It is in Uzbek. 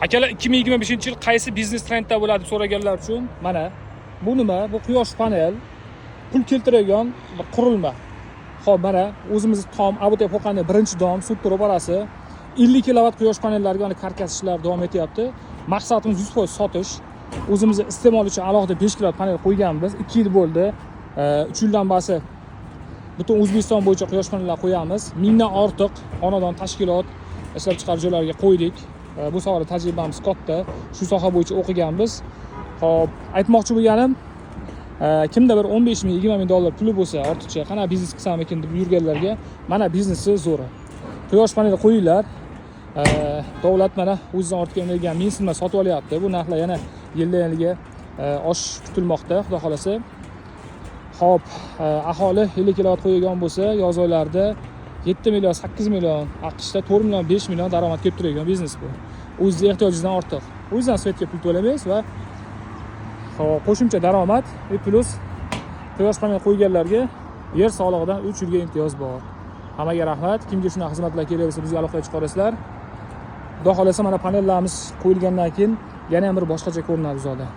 Akalar 2025-yil qaysi biznes trendda bo'ladi deb so'raganlar uchun mana bu nima? Bu quyosh panel pul keltiradigan bir qurilma. Xo'p, mana o'zimiz tom ABT qo'qani birinchi dom sut ro'parasi 50 kilovat quyosh panellariga mana karkas ishlar davom etyapti. Maqsadimiz 100% sotish. O'zimiz iste'mol uchun alohida 5 kilovat panel qo'yganmiz. 2 yil bo'ldi. 3 yildan beri butun O'zbekiston bo'yicha quyosh panellar qo'yamiz. 1000 dan ortiq xonadon tashkilot ishlab chiqarish joylariga qo'ydik. Bu sohada tajribamiz katta. Shu soha bo'yicha o'qiganmiz. Xo'p, aytmoqchi bo'lganim, kimda bir 15 ming, 20 ming dollar puli bo'lsa, ortiqcha qana biznes qilsam ekan deb yurganlarga mana biznesni zo'ri. Quyosh paneli qo'yinglar. Davlat mana o'zidan ortga energiya mensimlar sotib olyapti. Bu narxlar yana yildan-yilga oshish kutilmoqda, xudo xolasa. Xo'p, aholi 50 kilovat qo'ygan bo'lsa, yoz oylarida 7 million, 8 million, AQShda 4 million, 5 million daromad kelib turadigan biznes bu. O'zingizning ehtiyojingizdan ortiq. O'zingizdan svetga pul to'lamaysiz va qo'shimcha daromad va plus quyosh panel qo'yganlarga yer solig'idan 3 yilga imtiyoz bor. Hammaga rahmat. Kimga shunaqa xizmatlar kerak bo'lsa, bizga aloqaga chiqarasizlar. Xudo xolasa mana panellarimiz qo'yilgandan keyin yana ham bir boshqacha ko'rinadi zoda.